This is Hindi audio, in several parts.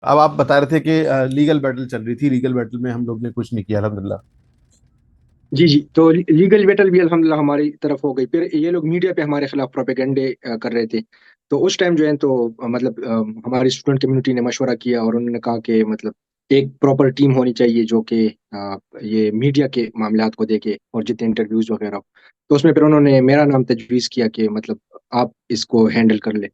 अब आप बता रहे थे कि लीगल बैटल चल रही थी, लीगल बैटल में हम लोग ने कुछ नहीं किया अल्हम्दुलिल्लाह। जी जी, तो लीगल बैटल भी अल्हम्दुलिल्लाह हमारी तरफ हो गई। फिर ये लोग मीडिया पे हमारे खिलाफ प्रोपेगेंडे कर रहे थे। तो उस टाइम जो है तो मतलब हमारी स्टूडेंट कम्युनिटी ने मशवरा किया और उन्होंने कहा कि मतलब एक प्रॉपर टीम होनी चाहिए जो कि ये मीडिया के मामलात को देखे और जितने इंटरव्यूज वगैरह हो। तो उसमें फिर उन्होंने मेरा नाम तजवीज़ किया कि मतलब आप इसको हैंडल कर ले।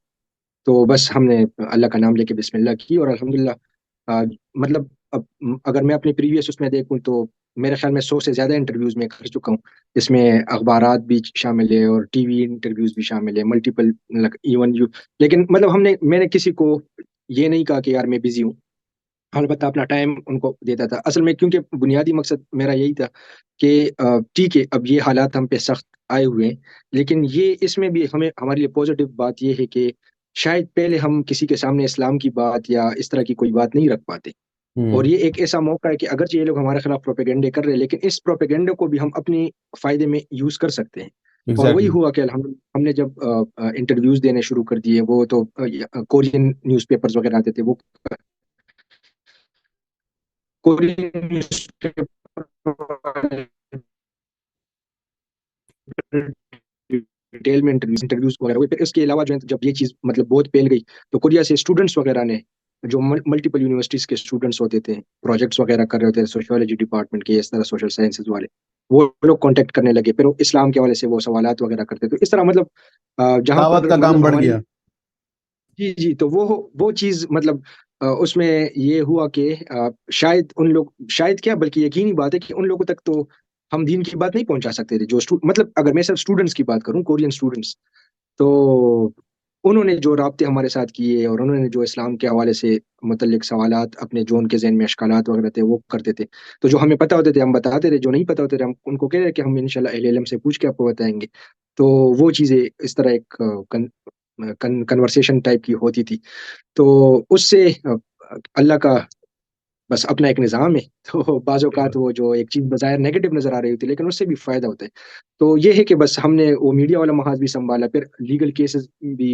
तो बस हमने अल्लाह का नाम लेके बिस्मिल्लाह की और अल्हम्दुलिल्लाह मतलब अब अगर मैं अपनी प्रीवियस उसमें देखूं तो मेरे ख्याल में 100 से ज़्यादा इंटरव्यूज़ में कर चुका हूँ। इसमें अखबारात भी शामिल है और टीवी इंटरव्यूज़ भी शामिल है, मल्टीपल इवन यू। लेकिन मतलब मैंने किसी को ये नहीं कहा कि यार मैं बिजी हूँ। अलबत्ता अपना टाइम उनको देता था असल में, क्योंकि बुनियादी मकसद मेरा यही था कि ठीक है अब ये हालात हम पे सख्त आए हुए हैं, लेकिन ये इसमें भी हमें हमारे लिए पॉजिटिव बात ये है कि शायद पहले हम किसी के सामने इस्लाम की बात या इस तरह की कोई बात नहीं रख पाते। और हम्म। ये एक ऐसा मौका है कि अगर ये लोग हमारे खिलाफ प्रोपेगेंडे कर रहे हैं, लेकिन इस प्रोपेगेंडे को भी हम अपनी फायदे में यूज कर सकते हैं। और वही एग्जैक्टली। हुआ कि हमने जब इंटरव्यूज देने शुरू कर दिए, वो तो कोरियन न्यूज़पेपर्स वगैरह आते थे, वो कोरियन न्यूज़पेपर डिटेल में इंटरव्यूज वगैरह हुए। फिर इसके अलावा जो है जब ये चीज़ मतलब बहुत फैल गई, तो कोरिया से स्टूडेंट्स वगैरह ने, जो मल्टीपल यूनिवर्सिटीज के स्टूडेंट्स होते थे, प्रोजेक्ट्स वगैरह कर रहे होते थे सोशियोलॉजी डिपार्टमेंट के, इस तरह सोशल साइंसेज वाले, वो लोग कांटेक्ट करने लगे। फिर वो इस्लाम के हवाले से वो सवालात वगैरह करते। तो इस तरह मतलब जहाँ दावत पर का काम मतलब बढ़ हमारी, गया। जी जी, तो वो चीज़ मतलब उसमें ये हुआ कि शायद उन लोग, शायद क्या बल्कि यकीनी बात है कि उन लोगों तक तो हम दीन की बात नहीं पहुंचा सकते थे जो मतलब अगर मैं सिर्फ स्टूडेंट्स की बात करूं, कोरियन स्टूडेंट्स, तो उन्होंने जो राब्ते हमारे साथ किए और उन्होंने जो इस्लाम के हवाले से मुतल्लिक सवालात अपने जो उनके जहन में अशकालात वगैरह थे वो करते थे। तो जो हमें पता होते थे हम बताते थे, जो नहीं पता होते थे हम उनको कह रहे कि हम इंशाल्लाह अहले इल्म से पूछ के आपको बताएंगे। तो वो चीज़ें इस तरह एक कन्वर्सेशन टाइप की होती थी। तो उससे अल्लाह का बस अपना एक निज़ाम है। तो बाज़ औक़ात वो जो एक चीज़ बज़ाहिर नेगेटिव नज़र आ रही होती है, लेकिन उससे भी फ़ायदा होता है। तो ये है कि बस हमने वो मीडिया वाला महाज़ भी सँभाला, फिर लीगल केसेस भी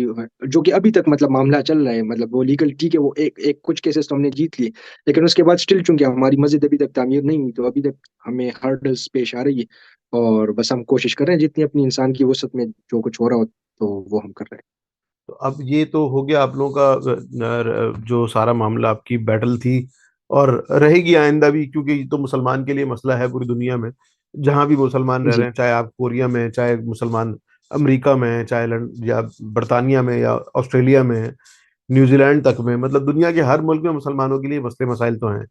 जो कि अभी तक मतलब मामला चल रहा है, मतलब वो लीगल ठीक है, वो एक एक कुछ केसेस तो हमने जीत लिए, लेकिन उसके बाद स्टिल चूँकि हमारी मस्जिद अभी तक तामीर नहीं हुई, तो अभी तक हमें हर्डल्स पेश आ रही है। और बस हम कोशिश कर रहे हैं जितनी अपनी इंसान की वुसअत में जो कुछ हो रहा हो, तो वो हम कर रहे हैं। तो अब ये तो हो गया आप लोगों का जो सारा मामला आपकी बैटल थी, और रहेगी आइंदा भी, क्योंकि ये तो मुसलमान के लिए मसला है पूरी दुनिया में। जहां भी मुसलमान रह रहे जी हैं, चाहे आप कोरिया में हैं, चाहे मुसलमान अमेरिका में हैं, चाहे या बरतानिया में या ऑस्ट्रेलिया में है, न्यूजीलैंड तक में, मतलब दुनिया के हर मुल्क में मुसलमानों के लिए मसले मसाइल तो हैं,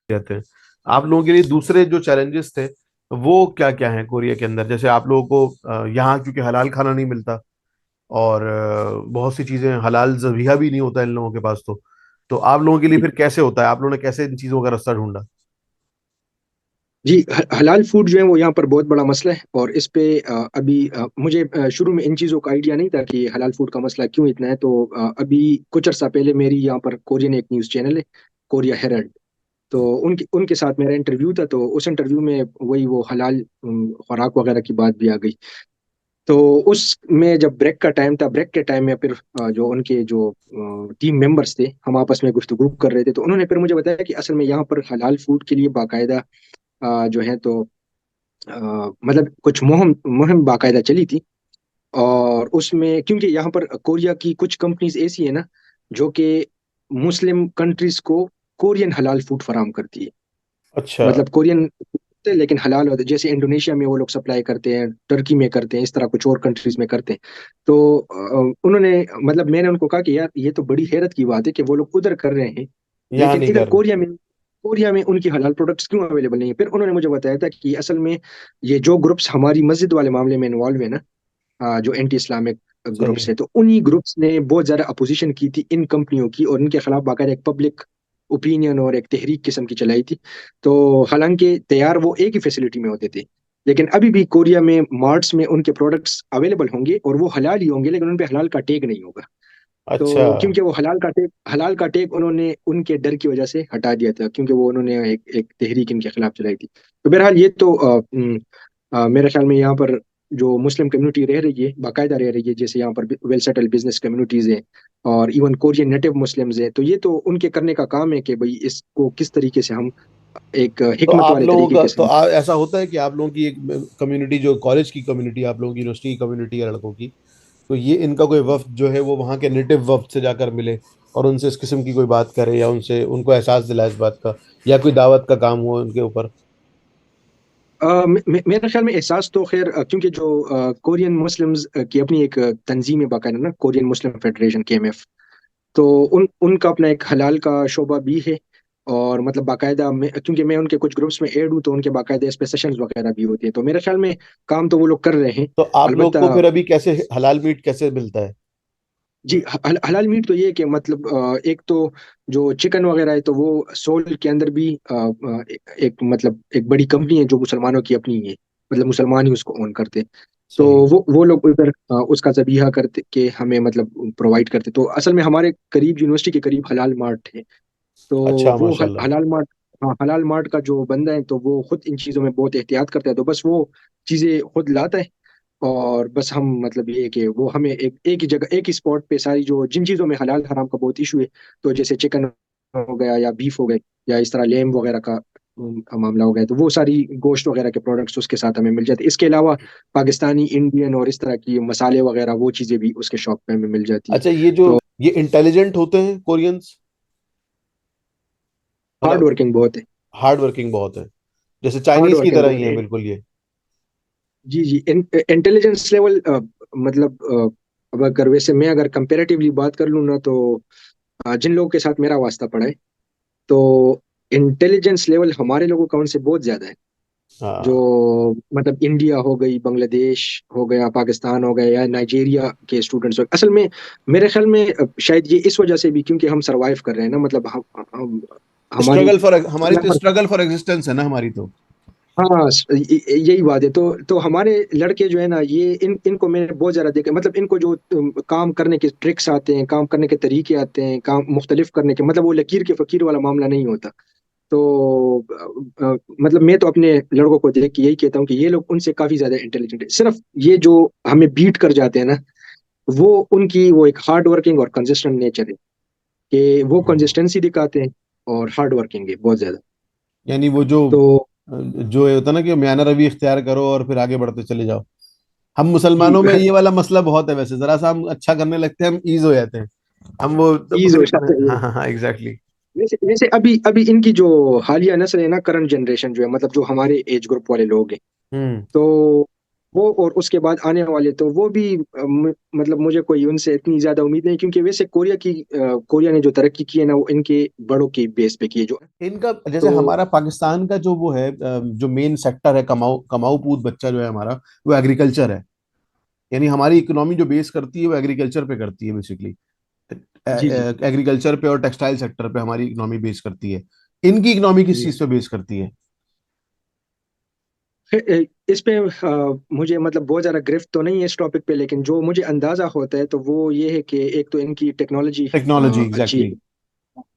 कहते हैं। आप लोगों के लिए दूसरे जो चैलेंजेस थे वो क्या क्या हैं कोरिया के अंदर? जैसे आप लोगों को यहाँ क्योंकि हलाल खाना नहीं मिलता, और बहुत सी चीजें हलाल ज़रिया भी नहीं होता इन लोगों के पास, तो आप लोगों के लिए जी फिर कैसे होता है? आप लोगों ने कैसे इन चीजों का रास्ता ढूंढा? जी, हलाल फूड जो है वो यहाँ पर बहुत बड़ा मसला है। और इस पे अभी मुझे शुरू में इन चीज़ों का आइडिया नहीं था कि हलाल फूड का मसला क्यों इतना है। तो अभी कुछ अर्सा पहले मेरी यहाँ पर कोरियन एक न्यूज़ चैनल है, कोरिया हेरल्ड। तो उनके उनके साथ मेरा इंटरव्यू था, तो उस इंटरव्यू में वही वो हलाल खुराक वगैरह की बात भी आ गई। तो उसमें जब ब्रेक का टाइम था, ब्रेक के टाइम में फिर जो उनके जो टीम मेंबर्स थे, हम आपस में गुफ्तगू कर रहे थे, तो उन्होंने फिर मुझे बताया कि असल में यहाँ पर हलाल फूड के लिए बाकायदा जो है तो मतलब कुछ मुहिम मुहिम बाकायदा चली थी। और उसमें क्योंकि यहाँ पर कोरिया की कुछ कंपनीज ऐसी है ना जो कि मुस्लिम कंट्रीज को कोरियन हलाल फूड फराहम करती है। अच्छा। मतलब कोरियन होते हैं, लेकिन हलाल होते हैं। जैसे इंडोनेशिया में वो लोग सप्लाई करते हैं, टर्की में करते हैं, इस तरह कुछ और कंट्रीज में करते हैं। तो उन्होंने मतलब मैंने उनको कहा कि यार ये तो बड़ी हैरत की बात है कि वो लोग उधर कर रहे हैं, यहाँ लेकिन नहीं इधर कर रहे। कोरिया में उनकी हलाल प्रोडक्ट्स क्यों अवेलेबल नहीं है। फिर उन्होंने मुझे बताया था कि असल में ये जो ग्रुप्स हमारी मस्जिद वाले मामले में इन्वॉल्व है ना, जो एंटी इस्लामिक सही। ग्रुप्स है, तो उन्हीं ग्रुप्स ने बहुत ज्यादा अपोजिशन की थी इन कंपनियों की, और इनके खिलाफ बाकायदा एक पब्लिक ओपिनियन और एक तहरीक किस्म की चलाई थी। तो हालांकि तैयार वो एक ही फैसिलिटी में होते थे, लेकिन अभी भी कोरिया में मार्ट्स में उनके प्रोडक्ट्स अवेलेबल होंगे और वो हलाल ही होंगे, लेकिन उन पे हलाल का टैग नहीं होगा। अच्छा। तो क्योंकि वो हलाल का टैग उन्होंने उनके डर की वजह से हटा दिया था, क्योंकि वो उन्होंने एक एक तहरीक इनके खिलाफ चलाई थी। तो बहरहाल ये तो मेरे ख्याल में यहाँ पर जो मुस्लिम कम्युनिटी रह रही है, बाकायदा रह रही है, जैसे यहाँ पर वेल सेटल बिजनेस कम्युनिटीज हैं और इवन कोरियन नेटिव मुस्लिम्स हैं, तो ये तो उनके करने का काम है कि भाई इसको किस तरीके से हम एक तो हिकमत आप वाले लोगों तरीके का के तो साथ। ऐसा होता है कि आप लोगों की एक कम्युनिटी, जो कॉलेज की कम्युनिटी, आप लोगों की यूनिवर्सिटी की कम्युनिटी है लड़कों की, तो ये इनका कोई वफ्द जो है वो वहाँ के नेटिव वफ्द से जाकर मिले और उनसे इस किस्म की कोई बात करे, या उनसे उनको एहसास दिलाए इस बात का, या कोई दावत का काम हो उनके ऊपर? मेरे ख्याल में एहसास तो खैर, क्योंकि जो कोरियन मुस्लिम्स की अपनी एक तंजीम है बाकायदा ना, कोरियन मुस्लिम फेडरेशन KMF, तो उनका अपना एक हलाल का शोबा भी है। और मतलब बाकायदा क्योंकि मैं उनके कुछ ग्रुप्स में ऐड हूँ, तो उनके बाकायदा इस पे सेशंस वगैरह भी होते हैं, तो मेरे ख्याल में काम तो वो लोग कर रहे हैं। तो आप लोग अलबत्ता को फिर अभी कैसे हलाल मीट कैसे मिलता है? जी, हलाल मीट तो ये है कि मतलब एक तो जो चिकन वगैरह है, तो वो सोल के अंदर भी एक मतलब एक बड़ी कंपनी है जो मुसलमानों की अपनी है, मतलब मुसलमान ही उसको ओन करते हैं। तो सही। वो लोग उधर उसका ज़बीहा करते के हमें मतलब प्रोवाइड करते, तो असल में हमारे करीब यूनिवर्सिटी के करीब हलाल मार्ट है। तो अच्छा, वो माशाल्लाह। हलाल मार्ट, हाँ हलाल मार्ट का जो बंदा है, तो वो खुद इन चीज़ों में बहुत एहतियात करता है, तो बस वो चीज़ें खुद लाता है। और बस हम मतलब ये है कि वो हमें एक ही जगह, एक ही स्पॉट पे सारी जो जिन चीज़ों में हलाल हराम का बहुत इशू है, तो जैसे चिकन हो गया या बीफ हो गए या इस तरह लेम वगैरह का मामला हो गया, तो वो सारी गोश्त वगैरह के प्रोडक्ट्स उसके साथ हमें मिल जाते हैं। इसके अलावा पाकिस्तानी, इंडियन और इस तरह की मसाले वगैरह वो चीज़ें भी उसके शॉप पे हमें मिल जाती है। अच्छा, ये जो तो ये इंटेलिजेंट होते हैं कोरियंस, हार्ड मतलब वर्किंग बहुत है। हार्ड वर्किंग बहुत है, जैसे हार्ड चाइनीज की वर्किंग तरह बहुत ही है है। बिल्कुल ये? जी जी, इंटेलिजेंस लेवल, मतलब अब अगर वैसे मैं अगर कंपेरेटिवली बात कर लूँ ना, तो जिन लोगों के साथ मेरा वास्ता पड़ा है, तो इंटेलिजेंस लेवल हमारे लोगों का उनसे बहुत ज्यादा है। जो हाँ। मतलब इंडिया हो गई, बांग्लादेश हो गया, पाकिस्तान हो गया, या नाइजीरिया के स्टूडेंट्स हो गए, असल में मेरे ख्याल में शायद ये इस वजह से भी, क्योंकि हम सरवाइव कर रहे हैं ना, मतलब हम हमारी स्ट्रगल फॉर हमारी यहाँ तो पर, स्ट्रगल फॉर एग्जिस्टेंस है ना हमारी तो। हाँ यही बात है। तो हमारे लड़के जो है ना, ये इनको मैंने बहुत ज्यादा देखा, मतलब इनको जो काम करने के ट्रिक्स आते हैं, काम करने के तरीके आते हैं, काम मुख्तलिफ करने के, मतलब वो लकीर के फकीर वाला मामला नहीं होता। तो मतलब मैं तो अपने लड़कों को देख के यही कहता हूँ कि ये लोग उनसे काफी ज्यादा इंटेलिजेंट है। सिर्फ ये जो हमें बीट कर जाते हैं ना, वो उनकी वो एक हार्ड वर्किंग और कंसिस्टेंट नेचर है, कि वो कंसिस्टेंसी दिखाते हैं और हार्ड वर्किंग है बहुत ज्यादा। यानी वो जो तो जो ये होता है ना कि म्याना रवि इख्तियार करो और फिर आगे बढ़ते चले जाओ। हम जी, मुसलमानों में ये वाला मसला बहुत है, वैसे जरा सा हम अच्छा करने लगते हैं हम ईज हो जाते हैं। हम वो तो चीज पता हो नहीं जाता कितने, है। हाँ हाँ हाँ, एग्जैक्टली। वैसे वैसे अभी अभी इनकी जो हालिया नस्ल है ना, करंट जनरेशन जो है, मतलब जो हमारे एज ग्रुप वाले लोग हैं, हम्म। तो वो और उसके बाद आने वाले, तो वो भी मतलब मुझे कोई उनसे इतनी ज्यादा उम्मीद नहीं, क्योंकि वैसे कोरिया ने जो तरक्की की है ना, वो इनके बड़ों के बेस पे की है जो। इनका जैसे तो हमारा पाकिस्तान का जो वो है, जो मेन सेक्टर है, कमाऊ कमाऊ पूत बच्चा जो है हमारा, वो एग्रीकल्चर है। यानी हमारी इकोनॉमी जो बेस करती है वो एग्रीकल्चर पे करती है बेसिकली। जी जी एग्रीकल्चर पे और टेक्सटाइल सेक्टर पे हमारी इकोनॉमी बेस करती है। इनकी इकोनॉमी किस जी। चीज पे बेस करती है? इस पे मुझे मतलब बहुत ज्यादा गिरफ्त तो नहीं है इस टॉपिक पे, लेकिन जो मुझे अंदाजा होता है, तो वो ये है कि एक तो इनकी टेक्नोलॉजी टेक्नोलॉजी, अच्छी एग्जैक्टली। है।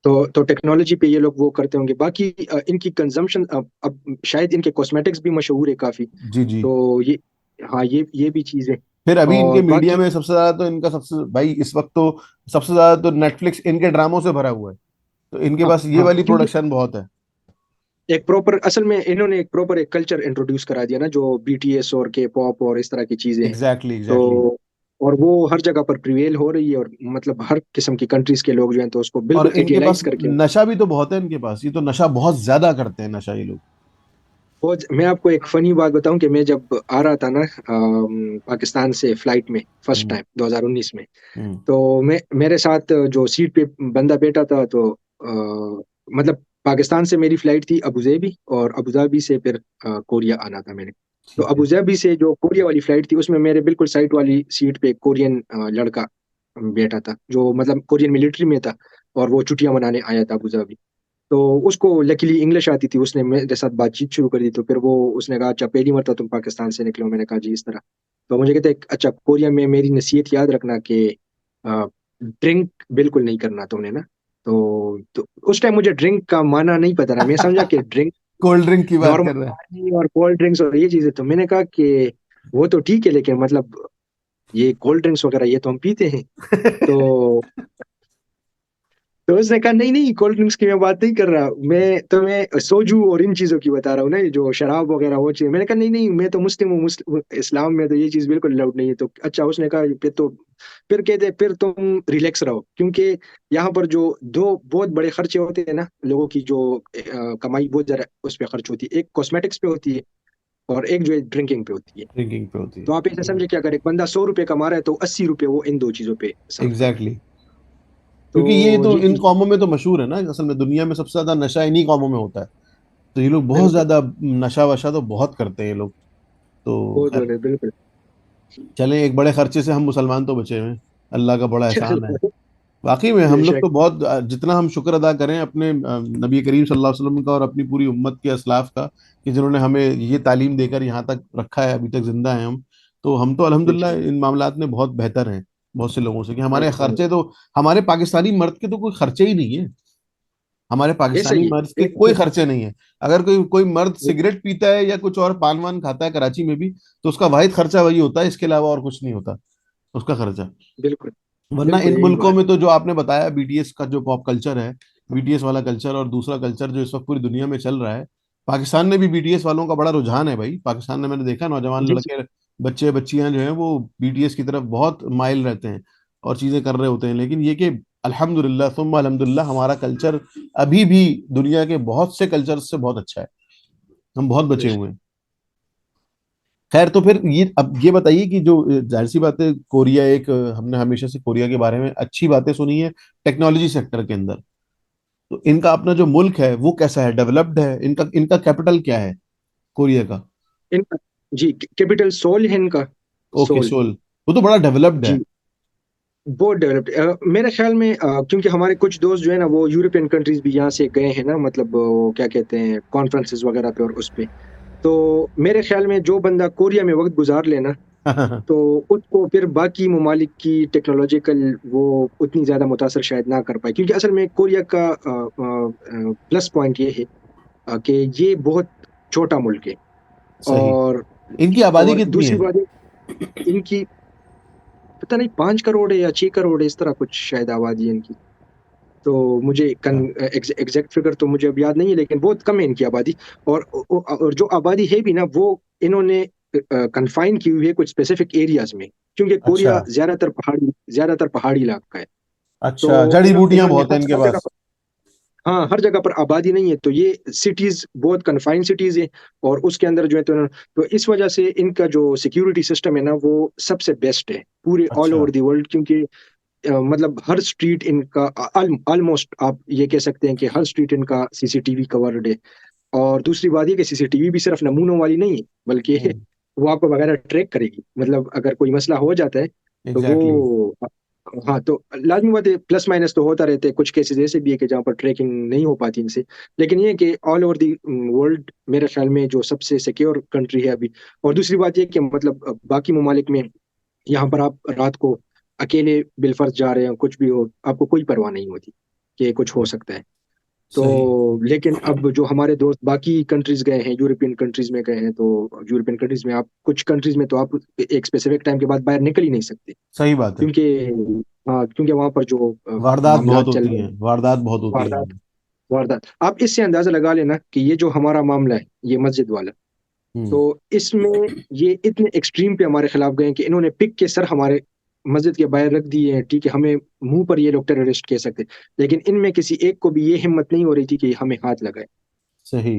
तो टेक्नोलॉजी पे ये लोग वो करते होंगे। बाकी इनकी कंजम्पशन, अब शायद इनके कॉस्मेटिक्स भी मशहूर है काफी। जी जी। तो ये, हाँ ये भी चीज है। फिर अभी इनके और मीडिया बाकी में सबसे ज्यादा तो इनका सबसे भाई इस वक्त तो सबसे ज्यादा तो नेटफ्लिक्स इनके ड्रामों से भरा हुआ है। तो इनके हाँ पास ये हाँ, वाली क्योंकि प्रोडक्शन बहुत है। एक प्रॉपर, असल में इन्होंने एक प्रॉपर एक कल्चर इंट्रोड्यूस करा दिया ना, जो BTS और K-pop और इस तरह की चीजें हैं। Exactly exactly. तो और वो हर जगह पर प्रिवेल हो रही है, और मतलब हर किस्म की कंट्रीज के लोग जो हैं, तो उसको और बिल्कुल इनके एटिलाइज पास करके। नशा भी तो बहुत है इनके पास, ये तो नशा बहुत ज्यादा करते हैं नशा ये लोग। मैं आपको एक फनी बात बताऊं कि मैं जब आ रहा था ना पाकिस्तान से फ्लाइट में फर्स्ट हम्म। टाइम 2019 में, हम्म। तो मैं मेरे साथ जो सीट पे बंदा बैठा था, तो मतलब पाकिस्तान से मेरी फ्लाइट थी अबू धाबी, और अबू धाबी से फिर कोरिया आना था मैंने। तो ठीक है। अबू धाबी से जो कोरिया वाली फ्लाइट थी, उसमें मेरे बिल्कुल साइड वाली सीट पे एक कोरियन लड़का बैठा था, जो मतलब कोरियन मिलिट्री में था, और वो छुट्टियां मनाने आया था अबू धाबी। तो उसको लकीली इंग्लिश आती थी, उसने मेरे साथ बातचीत शुरू कर दी, तो फिर वो उसने कहा, अच्छा पहली मरतबा तुम पाकिस्तान से निकलो? मैंने कहा जी इस तरह। तो मुझे कहते अच्छा, कोरिया में मेरी नसीहत याद रखना कि ड्रिंक बिल्कुल नहीं करना तुमने ना। तो उस टाइम मुझे ड्रिंक का माना नहीं पता था, मैं समझा कि ड्रिंक कोल्ड ड्रिंक की बात नॉर्मल कर रहे हैं। पानी और कोल्ड ड्रिंक्स और ये चीजें, तो मैंने कहा कि वो तो ठीक है, लेकिन मतलब ये कोल्ड ड्रिंक्स वगैरह ये तो हम पीते हैं। तो तो उसने कहा नहीं नहीं, कोल्ड ड्रिंक्स की मैं बात नहीं कर रहा, मैं तो मैं सोजू और इन चीजों की बता रहा हूँ ना, ये जो शराब वगैरह वो चीज। मैंने कहा नहीं नहीं, मैं तो मुस्लिम हूँ, इस्लाम में तो ये चीज बिल्कुल अलाउड नहीं है। तो अच्छा, उसने कहा फिर तो, फिर कहते फिर तुम रिलैक्स रहो, क्योंकि यहाँ पर जो दो बहुत बड़े खर्चे होते हैं ना लोगों की, जो कमाई बहुत ज्यादा उस पर खर्च होती है, एक कॉस्मेटिक्स पे होती है और एक जो है ड्रिंकिंग पे होती है। ड्रिंकिंग पे होती तो आप ऐसे है। समझे कि अगर एक बंदा 100 रुपए कमा रहा है तो 80 रुपए वो इन दो चीजों पे सर्व कर रहा है। एग्जैक्टली, तो क्योंकि ये तो इन ये कौमों में तो मशहूर है ना, असल में दुनिया में सबसे ज्यादा नशा इन्हीं कौमों में होता है। तो ये लोग बहुत बिल्कुल, ज्यादा नशा वशा तो बहुत करते हैं ये लोग। तो बहुत खैर, बड़े, बिल्कुल। चलें, एक बड़े खर्चे से हम मुसलमान तो बचे हुए हैं, अल्लाह का बड़ा एहसान है। वाकई में हम लोग बेशक। तो बहुत, जितना हम शुक्र अदा करें अपने नबी करीम सल्लल्लाहु अलैहि वसल्लम का और अपनी पूरी उम्मत के असलाफ का, कि जिन्होंने हमें ये तालीम देकर यहाँ तक रखा है, अभी तक जिंदा हैं हम। तो हम तो अल्हम्दुलिल्लाह जी, इन मामलात में बहुत बेहतर हैं बहुत से लोगों से, कि हमारे माशाल्लाह। खर्चे तो, हमारे पाकिस्तानी मर्द के तो कोई खर्चे ही नहीं है। हमारे ऐसा पाकिस्तानी ही मर्द है के कोई खर्चे नहीं है। अगर कोई कोई मर्द वो- सिगरेट पीता है या कुछ और पान वान खाता है कराची में भी, तो उसका वाहिद खर्चा वही होता है, इसके अलावा और कुछ नहीं होता उसका खर्चा। बिल्कुल, वरना बिल्कुल इन यही मुल्कों बात में है। तो जो आपने बताया बीटीएस का जो पॉप कल्चर है, बीटीएस वाला कल्चर, और दूसरा कल्चर जो इस वक्त पूरी दुनिया में चल रहा है, पाकिस्तान में भी बीटीएस वालों का बड़ा रुझान है भाई। पाकिस्तान में मैंने देखा नौजवान जी जी। लड़के, बच्चे बच्चियां जो हैं वो बीटीएस की तरफ बहुत माइल रहते हैं और चीजें कर रहे होते हैं। लेकिन ये कि अल्हम्दुलिल्लाह सुम्मा अल्हम्दुलिल्लाह हमारा कल्चर अभी भी दुनिया के बहुत से कल्चर से बहुत अच्छा है, हम बहुत बचे बेशक। हुए हैं। खैर, तो फिर ये, अब ये बताइए कि जो जाहिर सी बात है, कोरिया एक हमने हमेशा से कोरिया के बारे में अच्छी बातें सुनी है टेक्नोलॉजी सेक्टर के अंदर। तो इनका अपना जो मुल्क है वो कैसा है, डेवलप्ड है, इनका इनका कैपिटल क्या है कोरिया का? इनका, जी, कैपिटल सोल है इनका। Okay, Seoul. सोल। वो तो बड़ा डेवलप्ड है। जी, बहुत डेवलप्ड मेरे ख्याल में, क्योंकि हमारे कुछ दोस्त जो है ना वो यूरोपियन कंट्रीज भी यहाँ से गए हैं ना, मतलब वो क्या कहते हैं, कॉन्फ्रेंसेस वगैरह पे और उस पे। तो मेरे ख्याल में जो बंदा कोरिया में वक्त गुजार लेना, तो उसको फिर बाकी ममालिक की टेक्नोलॉजिकल वो उतनी ज्यादा मुतासर शायद ना कर पाए, क्योंकि असल में कोरिया का प्लस पॉइंट ये है कि ये बहुत छोटा मुल्क है। सही। और इनकी आबादी और कितनी दूसरी है? बात है, इनकी पता नहीं 5 करोड़ है या 6 करोड़ है, इस तरह कुछ शायद आबादी है इनकी। तो मुझे एग्जैक्ट फिगर तो मुझे अब याद नहीं है, लेकिन बहुत कम है इनकी आबादी। और जो आबादी है भी ना, वो इन्होंने कन्फाइन की हुई है कुछ स्पेसिफिक एरियाज में, क्योंकि अच्छा। कोरिया ज्यादातर पहाड़ी इलाका है। तो अच्छा, जड़ी बूटियां इन्होंने बहुत है इनके हर जगह, पास। हाँ, हर जगह पर आबादी नहीं है, तो ये सिटीज बहुत कन्फाइंड सिटीज है। और उसके अंदर जो है तो इस वजह से इनका जो सिक्योरिटी सिस्टम है ना वो सबसे बेस्ट है पूरे ऑल अच्छा। ओवर द वर्ल्ड, क्योंकि मतलब हर स्ट्रीट इनका, ऑलमोस्ट आप ये कह सकते हैं कि हर स्ट्रीट इनका सीसीटीवी कवर्ड है। और दूसरी बात ये कि सीसीटीवी भी सिर्फ नमूनों वाली नहीं है, बल्कि हम्म। वो आपको वगैरह ट्रैक करेगी, मतलब अगर कोई मसला हो जाता है तो एग्जैक्टली। वो, हाँ, तो लाजमी बात है, प्लस माइनस तो होता रहता है, कुछ केसेस ऐसे भी है कि जहाँ पर ट्रैकिंग नहीं हो पाती इनसे। लेकिन ये है कि ऑल ओवर दी वर्ल्ड मेरे ख्याल में जो सबसे सिक्योर कंट्री है अभी। और दूसरी बात ये कि मतलब बाकी ममालिक में यहाँ पर आप रात को अकेले बिलफर्ज जा रहे हो, कुछ भी हो, आपको कोई परवाह नहीं होती कि कुछ हो सकता है। तो सही। लेकिन अब जो हमारे दोस्त बाकी कंट्रीज गए हैं, यूरोपियन कंट्रीज में गए हैं, तो यूरोपियन कंट्रीज में आप, कुछ कंट्रीज में तो आप एक स्पेसिफिक टाइम के बाद बाहर निकल ही नहीं सकते, सही बात है। क्योंकि, हाँ, क्योंकि वहां पर जो वारदात बहुत मामलात चल होती रहे हैं, हैं, वारदात बहुत होती वारदात, हैं। वारदात, आप इससे अंदाजा लगा लेना कि ये जो हमारा मामला है, ये मस्जिद वाला, हम्म। तो इसमें ये इतने एक्सट्रीम पे हमारे खिलाफ गए हैं कि इन्होंने पिक के सर हमारे मस्जिद के बाहर रख दिए हैं। ठीक है, हमें मुंह पर ये लोग टेररिस्ट कह सकते, लेकिन इनमें किसी एक को भी ये हिम्मत नहीं हो रही थी कि हमें हाथ लगाए। सही।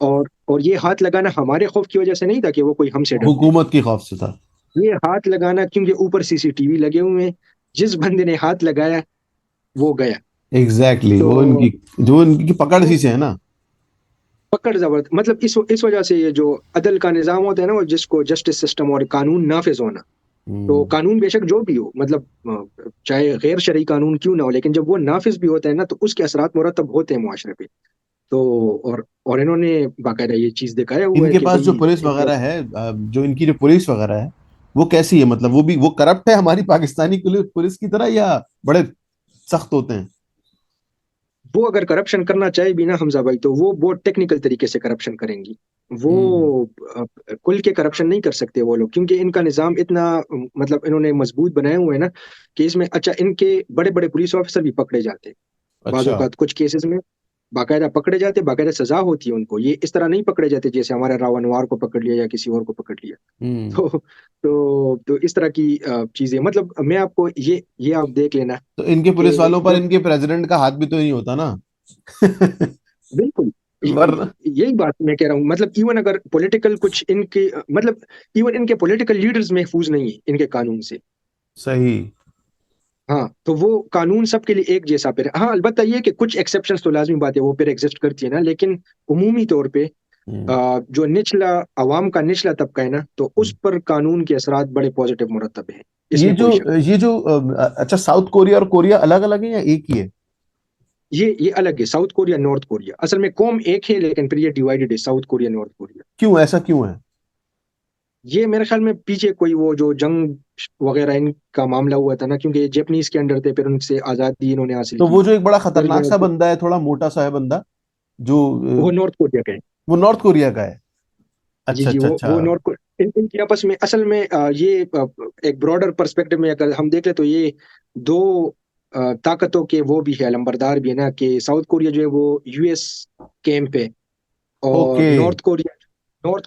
और ये हाथ लगाना हमारे खौफ की वजह से नहीं था कि वो कोई हमसे डरते हैं। हुकूमत की खौफ से था। ये हाथ लगाना क्योंकि ऊपर सीसीटीवी लगे हुए हैं, जिस बंदे ने हाथ लगाया वो गया। एग्जैक्टली, वो तो इनकी, जो इनकी पकड़ सी से है ना। पकड़ जबरदस्त, मतलब इस वजह से ये जो अदल का निजाम होता है ना, वो जिसको जस्टिस सिस्टम और कानून नाफिज होना, तो हम्म। कानून बेशक जो भी हो, मतलब चाहे गैर शरई कानून क्यों ना हो, लेकिन जब वो नाफिज भी होता है ना तो उसके असरात मुरतब होते हैं मुआशरे पे। तो और इन्होंने बाकायदा ये चीज दिखाया हुआ है इनके कि पास जो भाई पुलिस इनका, वगैरह है, जो इनकी जो पुलिस वगैरह है, वो कैसी है? मतलब वो भी वो करप्ट है हमारी पाकिस्तानी पुलिस पुलिस की तरह, या बड़े सख्त होते हैं? वो अगर करप्शन करना चाहे भी ना हमजा भाई, तो वो बहुत टेक्निकल तरीके से करप्शन करेंगी। वो हम्म अ, खुल के करप्शन नहीं कर सकते वो लोग, क्योंकि इनका निजाम इतना मतलब इन्होंने मजबूत बनाए हुए हैं ना, कि इसमें अच्छा इनके बड़े बड़े पुलिस ऑफिसर भी पकड़े जाते हैं बाज़ अच्छा। औक़ात कुछ केसेस में, बाकायदा पकड़े जाते, बाकायदा सजा होती है उनको। ये इस तरह नहीं पकड़े जाते जैसे हमारे रावण वार को पकड़ लिया या किसी और को पकड़ लिया। हम्म। तो इस तरह की चीजें, मतलब मैं आपको ये आप देख लेना तो इनके कि पुलिस वालों पर जब इनके प्रेसिडेंट का हाथ भी तो नहीं होता ना। बिल्कुल वरना। यही बात मैं कह रहा हूँ, मतलब इवन अगर पॉलिटिकल कुछ इनके मतलब इवन इनके पॉलिटिकल लीडर्स महफूज नहीं है इनके कानून से। सही। हाँ, तो वो कानून सबके लिए एक जैसा पे, हाँ अलबत्ता ये कि कुछ एक्सेप्शंस तो लाजमी बात है वो फिर एग्जिस्ट करती है ना, लेकिन उमूमी तौर पे हम्म। जो निचला आवाम का निचला तबका है ना, तो उस पर कानून के असरात बड़े पॉजिटिव मुरतब हैं, ये इसमें जो कोई शक नहीं। ये जो अच्छा, साउथ कोरिया और कोरिया अलग अलग है या एक ही है? ये अलग है, साउथ कोरिया नॉर्थ कोरिया, असल में कौम एक है लेकिन फिर ये डिवाइडेड है, साउथ कोरिया नॉर्थ कोरिया। क्यों, ऐसा क्यों है? ये मेरे ख्याल में पीछे कोई वो जो जंग वगैरह इनका मामला हुआ था ना, क्योंकि ये जापानीज के अंडर थे, फिर उनसे आजादी इन्होंने हासिल तो की, वो जो एक बड़ा फिर खतरनाक जो सा बंदा है, थोड़ा मोटा सा है बंदा, जो वो नॉर्थ कोरिया का है। वो नॉर्थ कोरिया का है। जी अच्छा जी, अच्छा अच्छा। वो नॉर्थ कोरिया इनकी आपस में असल में एक ब्रॉडर पर्सपेक्टिव में अगर हम देख ले तो ये दो ताकतों के वो भी है, लंबरदार भी है ना, कि साउथ कोरिया जो है वो यूएस कैंप है, और ओके। नॉर्थ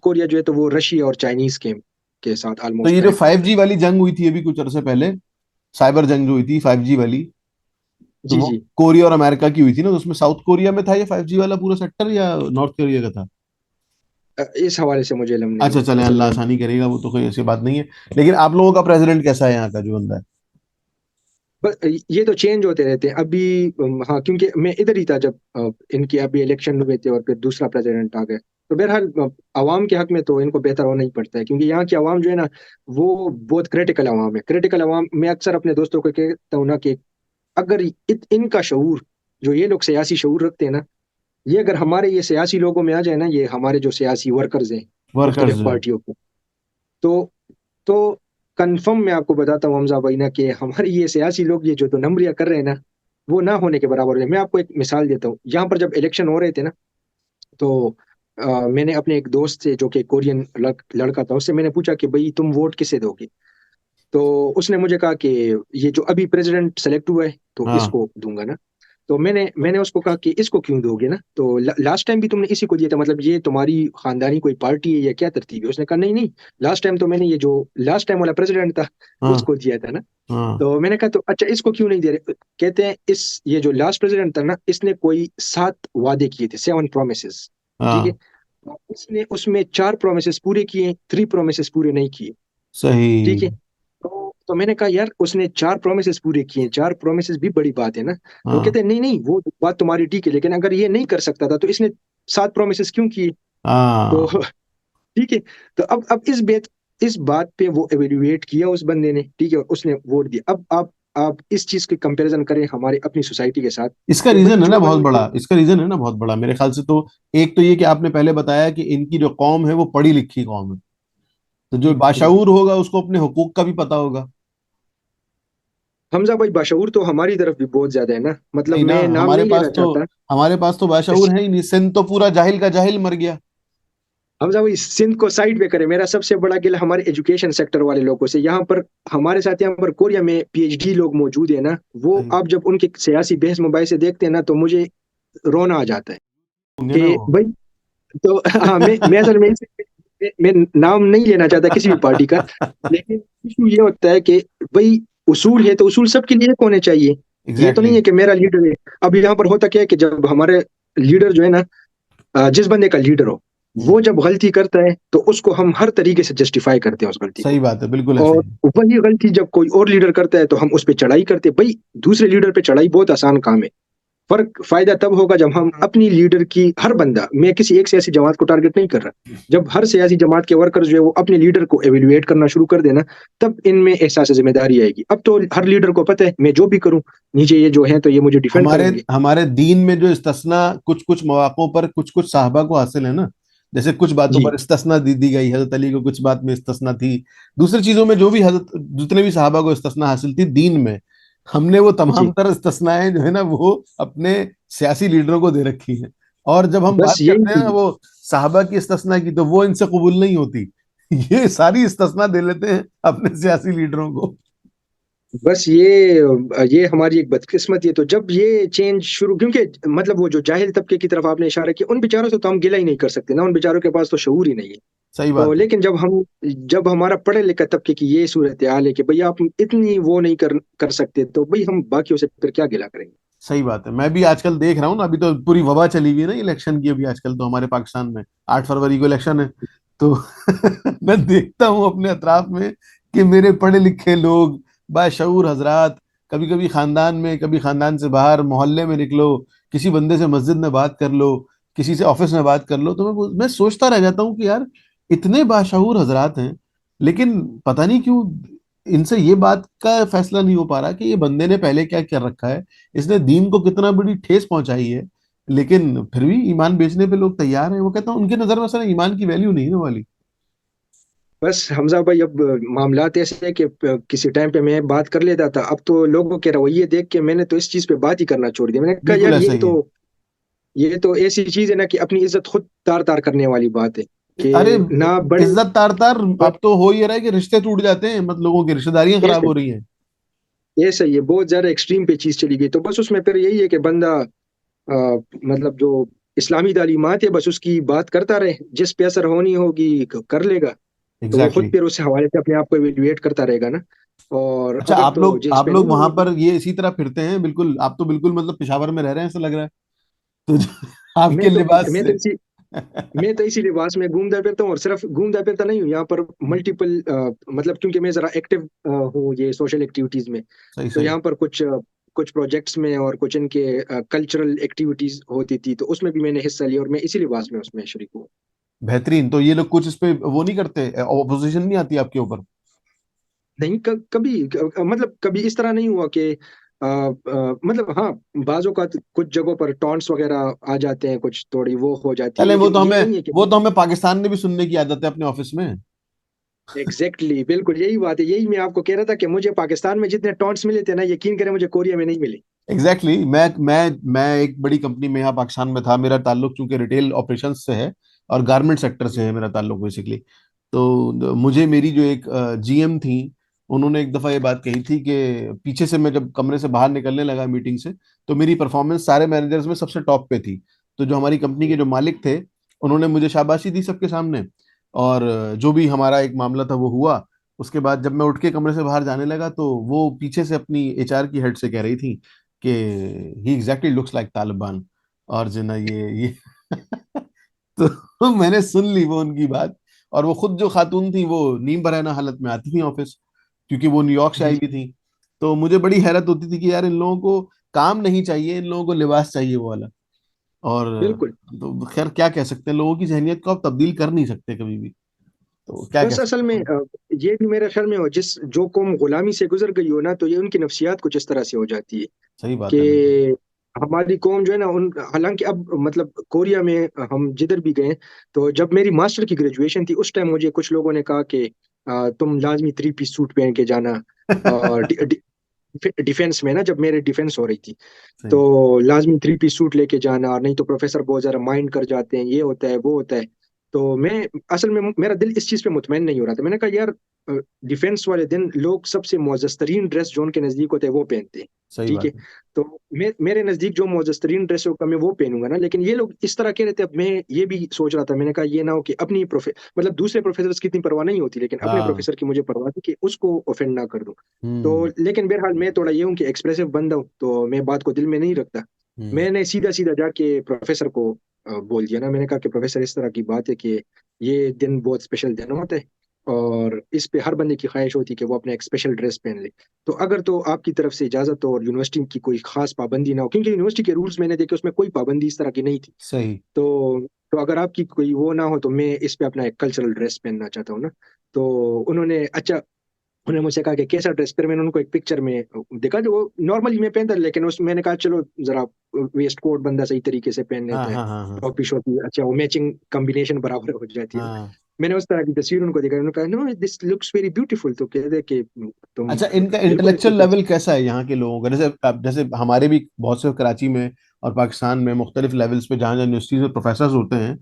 कोरिया जो है तो वो रशिया और चाइनीज के साथ तो ऑलमोस्ट ये जो कनेक्ट फाइव होता जी है। वाली जंग हुई थी अभी कुछ अरसे पहले, साइबर जंग जो हुई थी 5G वाली, तो जी वो जी, कोरिया और अमेरिका की हुई थी ना, तो उसमें साउथ कोरिया में था ये 5G वाला पूरा सेक्टर या नॉर्थ कोरिया का था? इस हवाले से मुझे इल्म नहीं अच्छा, है चले असल अल्लाह में। आसानी करेगा, वो तो कोई ऐसी बात नहीं है। लेकिन आप लोगों का प्रेसिडेंट कैसा है यहाँ का जो बंदा है? बस ये तो चेंज होते रहते हैं अभी। हाँ, क्योंकि मैं इधर ही था जब इनके अभी इलेक्शन हुए थे और फिर दूसरा प्रेसिडेंट आ गया, तो बहरहाल आवाम के हक में तो इनको बेहतर होना ही पड़ता है, क्योंकि यहाँ की आवाम जो है ना, वो बहुत क्रिटिकल आवाम है। क्रिटिकल आवाम, मैं अक्सर अपने दोस्तों को कहता हूँ ना कि अगर इनका शऊर, जो ये लोग सियासी शऊर रखते हैं ना, ये अगर हमारे ये सियासी लोगों में आ जाए ना, ये हमारे जो सियासी वर्कर्स हैं वर्कर्स मुख्तलिफ जो है। पार्टियों के, तो तो कंफर्म मैं आपको बताता हूँ हमजा भाई ना, कि हमारे ये सियासी लोग ये जो दो नंबरियां कर रहे हैं ना, वो ना होने के बराबर है। मैं आपको एक मिसाल देता हूँ, यहाँ पर जब इलेक्शन हो रहे थे ना, तो मैंने अपने एक दोस्त से जो कि कोरियन लड़का था, उससे मैंने पूछा कि भाई तुम वोट किसे दोगे? तो उसने मुझे कहा कि ये जो अभी प्रेसिडेंट सेलेक्ट हुआ है तो हाँ इसको दूंगा ना। तो मैंने उसको कहा कि इसको क्यों दोगे ना, तो लास्ट टाइम भी तुमने इसी को दिया था, मतलब ये तुम्हारी खानदानी कोई पार्टी है या क्या तरतीब है? उसने कहा नहीं नहीं, लास्ट टाइम तो मैंने ये जो लास्ट टाइम वाला प्रेसिडेंट था हाँ उसको दिया था ना। हाँ तो मैंने कहा तो अच्छा इसको क्यों नहीं दे रहे? कहते हैं इस ये जो लास्ट प्रेसिडेंट था ना, इसने कोई 7 वादे किए थे, 7 प्रोमिसेस। ठीक है, हाँ। तो इसने उसमें 4 प्रोमिसेस पूरे किए, 3 प्रोमिसेस पूरे नहीं किए। ठीक है, सही। तो मैंने कहा यार उसने 4 प्रोमिसेस पूरे किए, 4 प्रोमिसेस भी बड़ी बात है ना। तो हाँ कहते हैं नहीं नहीं, वो बात तुम्हारी ठीक है, लेकिन अगर ये नहीं कर सकता था तो इसने 7 प्रोमिसेस क्यों किए? तो हाँ ठीक है, तो अब इस बात पे वो एवेल्युएट किया उस बंदे ने, ठीक है, और उसने वोट दिया। अब आप इस चीज के कंपैरिजन करें हमारे अपनी सोसाइटी के साथ, इसका कि भाई रीजन है ना जो बहुत बंदे, बड़ा, इसका रीजन है ना बहुत बड़ा मेरे ख्याल से तो। एक तो ये कि आपने पहले बताया कि इनकी जो कौम है वो पढ़ी लिखी कौम है, तो जो जी जी, बाशऊर होगा उसको अपने हुकूक का भी पता होगा। हमजा भाई बाशऊर तो हमारी तरफ भी बहुत ज्यादा है ना, मतलब नहीं ना, मैं नाम हमारे नहीं पास लेना तो चाहता। हमारे पास तो बाशऊर है ही नहीं, सिंध तो पूरा जाहिल का जाहिल मर गया। हमजा भाई सिंध को साइड पे करें, मेरा सबसे बड़ा गिला हमारे एजुकेशन सेक्टर वाले लोगों से। यहाँ पर हमारे साथ यहाँ पर कोरिया में पीएचडी लोग मौजूद है ना, वो सही। आप जब उनके सियासी बहस मुबाइस से देखते हैं ना, तो मुझे रोना आ जाता है होंगे ना कि वो। भाई, तो हाँ, मैं असल में मैं नाम नहीं लेना चाहता किसी भी पार्टी का, लेकिन इशू ये होता है कि भाई उसूल है तो उसूल सबके लिए एक होने चाहिए। ये तो एग्जैक्टली नहीं है exactly. कि मेरा लीडर है। अब यहाँ पर होता क्या है कि जब हमारे लीडर जो है ना, जिस बंदे का लीडर हो, हम्म। वो जब गलती करता है तो उसको हम हर तरीके से जस्टिफाई करते हैं उस गलती को। सही बात है, बिल्कुल ऐसे और ही। वही गलती जब कोई और लीडर करता है तो हम उस पर चढ़ाई करते हैं। भाई दूसरे लीडर पे चढ़ाई बहुत आसान काम है, फर्क फायदा तब होगा जब हम अपनी लीडर की, हर बंदा, मैं किसी एक सियासी जमात को टारगेट नहीं कर रहा, जब हर सियासी जमात के वर्कर जो है वो अपने लीडर को एवेल्युएट करना शुरू कर देना, तब इनमें एहसास जिम्मेदारी आएगी। अब तो हर लीडर को पता है मैं जो भी करूं नीचे ये जो है तो ये मुझे डिफेंड हमारे करेंगे। हमारे दीन में जो इस्तिस्ना कुछ कुछ मौकों पर कुछ कुछ साहबा को हासिल है ना, जैसे कुछ बातों जी पर इस्तिस्ना दी गई, हजरत अली को कुछ बात में इस्तिस्ना थी, दूसरी चीजों में जो भी हजरत जितने भी साहबा को इस्तिस्ना हासिल थी दीन में, हमने वो तमाम जी, तरह इस्तिस्नाएं जो है ना वो अपने सियासी लीडरों को दे रखी हैं। और जब हम बस बात यही करते हैं ना थी। वो साहबा की इस्तिस्ना की, तो वो इनसे कबूल नहीं होती। ये सारी इस्तिस्ना दे लेते हैं अपने सियासी लीडरों को। बस ये हमारी एक बदकिस्मती है। तो जब ये चेंज शुरू, क्योंकि मतलब वो जो जाहिल तबके की तरफ आपने इशारा किया, उन बेचारों से तो हम गिला ही नहीं कर सकते ना, उन बेचारों के पास तो शऊर ही नहीं है। सही तो बात है। लेकिन जब हमारा पढ़े लिखे तबके की ये सूरत हाल है कि भैया आप इतनी वो नहीं कर सकते, तो भाई हम बाकियों से फिर क्या गिला करेंगे। सही बात है। मैं भी आजकल देख रहा हूँ ना, अभी तो पूरी वबा चली हुई है ना इलेक्शन की, अभी आजकल तो हमारे पाकिस्तान में 8 फरवरी को इलेक्शन है। तो मैं देखता हूँ अपने अतराफ में कि मेरे पढ़े लिखे लोग, बाशऊर हजरात, कभी कभी खानदान में, कभी खानदान से बाहर मोहल्ले में निकलो, किसी बंदे से मस्जिद में बात कर लो, किसी से ऑफिस में बात कर लो, तो मैं सोचता रह जाता हूँ कि यार इतने बाशऊर हजरात हैं, लेकिन पता नहीं क्यों इनसे ये बात का फैसला नहीं हो पा रहा कि ये बंदे ने पहले क्या कर रखा है, इसने दीन को कितना बड़ी ठेस पहुंचाई है, लेकिन फिर भी ईमान बेचने पे लोग तैयार हैं। वो कहता हूँ उनकी नजर में सर ईमान की वैल्यू नहीं है वाली। बस हमजा भाई, अब मामलात ऐसे है कि किसी टाइम पे मैं बात कर लेता था, अब तो लोगों के रवैये देख के मैंने तो इस चीज पे बात ही करना छोड़ दिया। मैंने कहा बिल्कुल यार ऐसा ही है ये तो ऐसी चीज है ना कि अपनी इज्जत खुद तार तार करने वाली बात है कि अरे कि ना बड़े इज्जत तार तार, बड़े अब तो हो ये रहा है कि रिश्ते टूट जाते हैं, मतलब लोगों की रिश्तेदारियां खराब ऐसे हो रही हैं। ऐसे ही है, बहुत ज्यादा एक्सट्रीम पे चीज चली गई। तो बस उसमें फिर यही है कि बंदा मतलब जो इस्लामी तालीमात है बस उसकी बात करता रहे, जिस पे असर होनी होगी कर लेगा। तो वो एग्जैक्टली खुद exactly. फिर उस हवाले से अपने आप को एवल्युएट करता रहेगा ना। और अच्छा, अगर तो जिस आप पे लोग नहीं वहां होगी। पर ये इसी तरह फिरते हैं बिल्कुल, आप तो बिल्कुल मतलब पेशावर में रह रहे हैं ऐसा लग रहा है। तो मैं आपके तो लिबास मैं तो से इसी मैं तो इसी लिबास में घूमता फिरता हूँ, और सिर्फ घूमता फिरता नहीं हूँ यहाँ पर, मल्टीपल मतलब क्योंकि मैं जरा एक्टिव हूँ ये सोशल एक्टिविटीज में। सही तो सही। यहाँ पर कुछ प्रोजेक्ट्स में और कुछ इनके कल्चरल एक्टिविटीज होती थी, तो उसमें भी मैंने हिस्सा लिया और मैं इसी लिबास में उसमें शरीक हूँ। बेहतरीन। तो ये लोग कुछ इस पे वो नहीं करते, ऑपोजिशन नहीं आती आपके ऊपर? नहीं, मतलब कभी इस तरह नहीं हुआ कि मतलब हाँ, बाजों का कुछ जगहों पर टॉन्ट्स वगैरह आ जाते हैं, कुछ थोड़ी वो हो जाती है, चले, लेकिन ये नहीं है कि वो तो हमें पाकिस्तान में भी सुनने की आदत है अपने ऑफिस में। एग्जैक्टली exactly, बिल्कुल यही बात है। यही मैं आपको कह रहा था कि मुझे पाकिस्तान में जितने टॉन्ट्स मिले थे ना, यकीन करें मुझे कोरिया में नहीं मिले। एग्जैक्टली exactly, मैं एक बड़ी कंपनी में यहाँ पाकिस्तान में था, मेरा ताल्लुक चूंकि रिटेल ऑपरेशंस से है और गारमेंट सेक्टर से है मेरा ताल्लुक बेसिकली। तो मुझे मेरी जो एक जीएम थी, उन्होंने एक दफा ये बात कही थी कि पीछे से मैं जब कमरे से बाहर निकलने लगा मीटिंग से, तो मेरी परफॉर्मेंस सारे मैनेजर्स में सबसे टॉप पे थी। तो जो हमारी कंपनी के जो मालिक थे, उन्होंने मुझे शाबाशी दी सबके सामने, और जो भी हमारा एक मामला था वो हुआ। उसके बाद जब मैं उठ के कमरे से बाहर जाने लगा, तो वो पीछे से अपनी एचआर की हेड से कह रही थी कि ही एग्जैक्टली लुक्स लाइक तालिबान, और जो ना ये तो मैंने सुन ली वो उनकी बात। और वो खुद जो खातून थी वो नीम बराना हालत में आती थी ऑफिस, क्योंकि वो न्यूयॉर्क से जी आई जी, हुई थी। तो मुझे बड़ी हैरत होती थी कि यार इन लोगों को काम नहीं चाहिए, इन लोगों को लिबास चाहिए वो वाला। और बिल्कुल। तो खैर क्या कह सकते हैं, लोगों की जहनियत को आप तब्दील कर नहीं सकते कभी भी, तो क्या कह बस असल सकते में हैं। ये भी मेरे ख्याल में हो, जिस जो कौम गुलामी से गुजर गई हो ना, तो ये उनकी नफ्सियात कुछ इस तरह से हो जाती है सही बात है बिल्कुल। कि हमारी कौम जो है ना, उन हालांकि अब मतलब कोरिया में हम जिधर भी गए, तो जब मेरी मास्टर की ग्रेजुएशन थी उस टाइम मुझे कुछ लोगों ने कहा कि तुम लाजमी 3 पीस सूट पहन के जाना। और डिफेंस में ना, जब मेरे डिफेंस हो रही थी, सही। तो लाजमी 3 पीस सूट लेके जाना, और नहीं तो प्रोफेसर बहुत ज्यादा माइंड कर जाते हैं, ये होता है वो होता है। तो मैं असल में मेरा दिल इस चीज पे मुतमैन नहीं हो रहा था। मैंने कहा यार, डिफेंस वाले दिन लोग सबसे मोअज़्ज़ज़ तरीन ड्रेस जो उनके नजदीक होते हैं वो पहनते हैं। सही ठीक है। बात है। तो मेरे नजदीक जो मोअज़्ज़ज़ तरीन ड्रेस होगा मैं वो पहनूंगा ना, लेकिन ये लोग इस तरह कह रहे थे। अब मैं ये भी सोच रहा था, मैंने कहा ये ना हो कि अपनी मतलब दूसरे प्रोफेसर की इतनी परवाह नहीं होती, लेकिन अपने हाँ। प्रोफेसर की मुझे परवाह थी कि उसको ऑफेंड ना कर दूं। तो हम्म लेकिन बहरहाल मैं थोड़ा ये हूँ कि एक्सप्रेसिव बंदा हूँ, तो मैं बात को दिल में नहीं रखता। हम्म। मैंने सीधा सीधा जाके प्रोफेसर को बोल दिया ना। मैंने कहा कि प्रोफेसर, इस तरह की बात है कि ये दिन बहुत स्पेशल दिन होता है, और इस पे हर बंदे की ख्वाहिश होती है कि वो अपने एक स्पेशल ड्रेस पहन ले। तो अगर तो आपकी तरफ से इजाजत हो और यूनिवर्सिटी की कोई खास पाबंदी ना हो, क्योंकि यूनिवर्सिटी के रूल्स मैंने देखे उसमें कोई पाबंदी इस तरह की नहीं थी। सही। तो अगर आपकी कोई वो ना हो, तो मैं इस पे अपना एक कल्चरल ड्रेस पहनना चाहता हूँ ना। तो उन्होंने अच्छा उन्होंने मुझसे कहा कि कैसा ड्रेस, फिर मैंने उनको एक पिक्चर में देखा जो वो नॉर्मली मैं पहनता था, लेकिन उस मैंने कहा चलो जरा वेस्ट कोट बंदा सही तरीके से पहन हाँ लेता है, हाँ हाँ हाँ टॉपी शॉपी अच्छा, वो मैचिंग कॉम्बिनेशन बराबर हो जाती है ना। हाँ। मैंने उस तरह की तस्वीर उनको दिखाई, उन्होंने कहा no this looks very beautiful. तो कह दे कि तुम अच्छा, इनका बिल्कुल इसको इंटेलेक्चुअल लेवल कैसा है यहाँ के लोगों का? जैसे अब जैसे हमारे भी बहुत से कराची में और पाकिस्तान में मुख्तलिफ लेवल्स पे जहाँ जहाँ यूनिवर्सिटीज में प्रोफेसर होते हैं,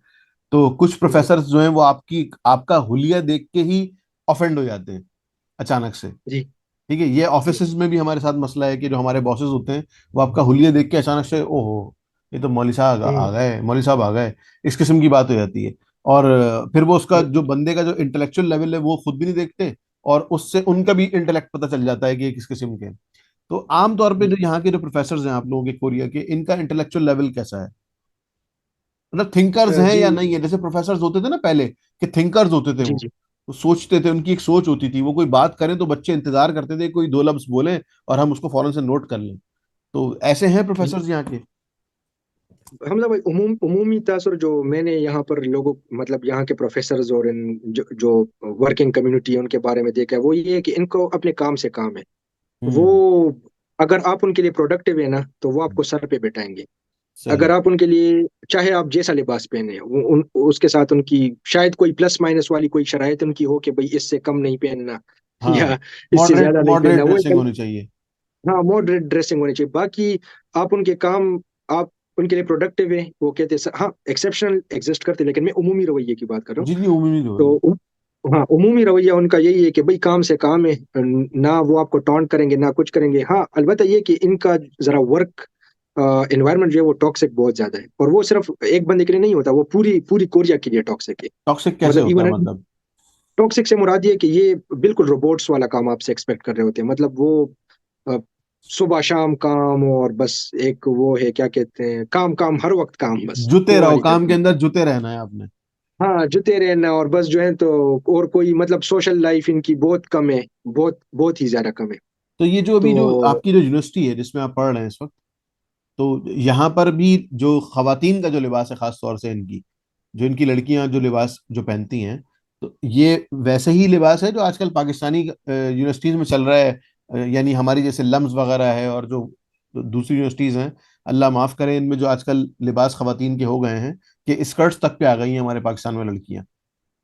तो कुछ जी जी प्रोफेसर जो हैं वो आपका हुलिया देख के ही ऑफेंड हो जाते हैं अचानक से। जी ठीक है, ये जी ऑफिस में भी हमारे साथ मसला है कि जो हमारे बॉसेस होते हैं वो आपका हुलिया देख के अचानक से, ओहो ये तो मौली साहब आ हम्म गए, मौली साहब आ गए, इस किस्म की बात हो जाती है। और फिर वो उसका जो हम्म, बंदे का जो इंटेलेक्चुअल लेवल है वो खुद भी नहीं देखते, और उससे उनका भी इंटेलेक्ट पता चल जाता है कि ये किस किस्म के हैं। तो आमतौर पे जो जी यहाँ के जो प्रोफेसर हैं आप लोगों के कोरिया के, इनका इंटेलेक्चुअल लेवल कैसा है? मतलब थिंकर्स हैं जी या नहीं है? जैसे प्रोफेसर होते थे ना पहले, कि थिंकर्स होते थे जी वो जी वो सोचते थे, उनकी एक सोच होती थी, वो कोई बात करें तो बच्चे इंतजार करते थे कोई दो लफ्ज बोले और हम उसको फौरन से नोट कर लें। तो ऐसे हैं जी। प्रोफेसर यहाँ के? हमला भाई, उमूमी तासर जो मैंने यहाँ पर लोगों, मतलब यहाँ के प्रोफेसर्स और जो वर्किंग कम्युनिटी है उनके बारे में देखा है, वो ये है कि इनको अपने काम से काम है। वो, हम्म। अगर आप उनके लिए प्रोडक्टिव है ना तो वो आपको सर पे बैठाएंगे। अगर सही। आप उनके लिए, चाहे आप जैसा लिबास पहने, उसके साथ उनकी शायद कोई प्लस माइनस वाली कोई शरायत उनकी हो कि भाई इससे कम नहीं पहनना हाँ, या इससे मॉडरेट ज्यादा नहीं मॉडरेट पहनना, वो ड्रेसिंग एक, होनी चाहिए। हाँ मॉडरेट ड्रेसिंग होनी चाहिए। बाकी आप उनके काम, आप उनके लिए प्रोडक्टिव है, वो कहते हैं हाँ एक्सेप्शनल एग्जिस्ट करते हैं, लेकिन मैं उमूमी रवैये की बात कर रहा हूँ। जी जी, उम्मीद हो तो हाँ उमूमी रवैया उनका यही है कि भाई काम से काम है, ना वो आपको टॉन्ट करेंगे ना कुछ करेंगे। हाँ अलबत्ता ये कि इनका जरा वर्क एनवायरनमेंट जो है वो टॉक्सिक बहुत ज्यादा है, और वो सिर्फ एक बंदे के लिए नहीं होता, वो पूरी पूरी कोरिया के लिए टॉक्सिक है। टॉक्सिक कैसे मतलब होता है इवन मतलब? टॉक्सिक से मुराद ये है कि ये बिल्कुल रोबोट्स वाला काम आपसे एक्सपेक्ट कर रहे होते हैं। मतलब वो अ, सुबह शाम काम, और बस एक वो है क्या कहते हैं, काम काम हर वक्त काम, बस जुते वो रहो, वाली काम के तरह। अंदर जुते रहना है आपने। हाँ जुते रहना, और बस जो है तो, और कोई मतलब सोशल लाइफ इनकी बहुत कम है, बहुत बहुत ही ज्यादा कम है। तो ये जो अभी जो तो आपकी जो यूनिवर्सिटी है जिसमें आप पढ़ रहे हैं इस वक्त, तो यहाँ पर भी जो खवातीन का जो लिबास है, खास तौर से इनकी, जो इनकी लड़कियां जो लिबास जो पहनती हैं, तो ये वैसे ही लिबास है जो आजकल पाकिस्तानी यूनिवर्सिटीज में चल रहा है? यानी हमारी जैसे लम्स वगैरह है और जो दूसरी यूनिवर्सिटीज हैं, अल्लाह माफ करे, इनमें जो आजकल लिबास खवातीन के हो गए हैं कि स्कर्ट्स तक पे आ गई हैं हमारे पाकिस्तान में लड़कियां।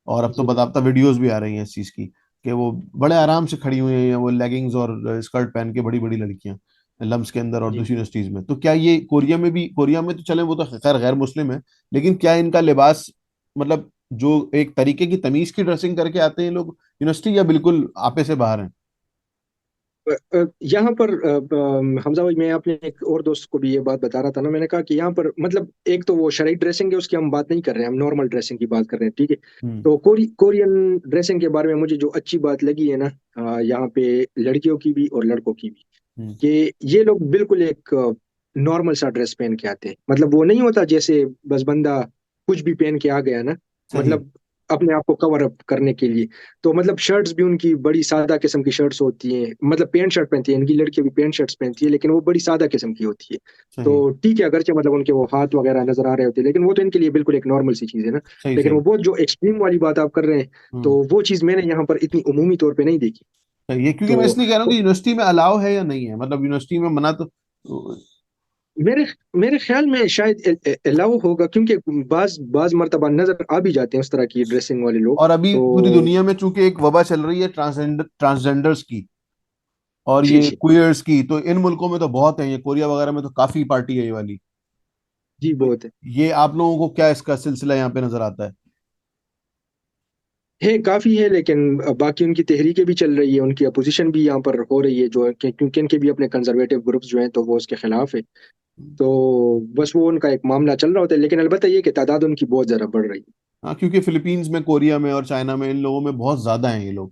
और अब तो जी बताता वीडियोस भी आ रही हैं इस चीज की, कि वो बड़े आराम से खड़ी हुई हैं, वो लेगिंग्स और स्कर्ट पहन के, बड़ी बड़ी लड़कियां लम्स के अंदर और जी दूसरी यूनिवर्सिटीज में। तो क्या ये कोरिया में भी, कोरिया में तो चले वो तो खैर गैर मुस्लिम है, लेकिन क्या इनका लिबास, मतलब जो एक तरीके की तमीज की ड्रेसिंग करके आते हैं लोग यूनिवर्सिटी, या बिल्कुल आपे से बाहर हैं? यहाँ पर हमजा भाई, मैं अपने एक और दोस्त को भी ये बात बता रहा था ना, मैंने कहा कि यहाँ पर मतलब एक तो वो शरई ड्रेसिंग है, उसकी हम बात नहीं कर रहे हैं, हम नॉर्मल ड्रेसिंग की बात कर रहे हैं, ठीक है। हम्म। तो कोरियन ड्रेसिंग के बारे में मुझे जो अच्छी बात लगी है ना, यहाँ पे लड़कियों की भी और लड़कों की भी, हम्म। कि ये लोग बिल्कुल एक नॉर्मल सा ड्रेस पहन के आते हैं। मतलब वो नहीं होता जैसे बस बंदा कुछ भी पहन के आ गया ना, सही। मतलब अपने आप को कवर अप करने के लिए। तो मतलब शर्ट्स भी उनकी बड़ी सादा किस्म की शर्ट्स होती हैं, मतलब पैंट शर्ट पहनती है, इनकी लड़की भी पैंट शर्ट्स पहनती है, लेकिन वो बड़ी सादा किस्म की होती है। सही। तो ठीक है, अगरचे मतलब उनके वो हाथ वगैरह नजर आ रहे होते हैं, लेकिन वो तो इनके लिए बिल्कुल एक नॉर्मल सी चीज है ना। सही। लेकिन सही। वो बहुत जो एक्सट्रीम वाली बात आप कर रहे हैं, हम्म। तो वो चीज मैंने यहाँ पर इतनी उमूमी तौर पे नहीं देखी। सही है, क्योंकि मैं तो इसलिए कह रहा हूँ कि यूनिवर्सिटी में अलाउ है या नहीं है, मतलब यूनिवर्सिटी में मना तो। मेरे मेरे ख्याल में शायद अलाउ होगा, क्योंकि बाज बाज मर्तबा नजर आ भी जाते हैं उस तरह की ड्रेसिंग वाले लोग। और अभी तो पूरी दुनिया में चूंकि एक वबा चल रही है ट्रांसजेंडर्स की और जी ये जी क्वियर्स की, तो इन मुल्कों में तो बहुत है, ये कोरिया वगैरह में तो काफी पार्टी है ये वाली। जी तो बहुत ये आप लोगों को क्या इसका सिलसिला यहाँ पे नजर आता है? है, काफी है, लेकिन बाकी उनकी तहरीकें भी चल रही है, उनकी अपोजिशन भी यहाँ पर हो रही है, जो है क्योंकि इनके भी अपने कंजर्वेटिव ग्रुप्स जो हैं तो वो उसके खिलाफ है। तो बस वो उनका एक मामला चल रहा होता है, लेकिन अलबत्ता ये कि तादाद उनकी बहुत ज्यादा बढ़ रही है। हाँ, क्योंकि फिलीपींस में, कोरिया में और चाइना में इन लोगों में बहुत ज्यादा हैं ये लोग,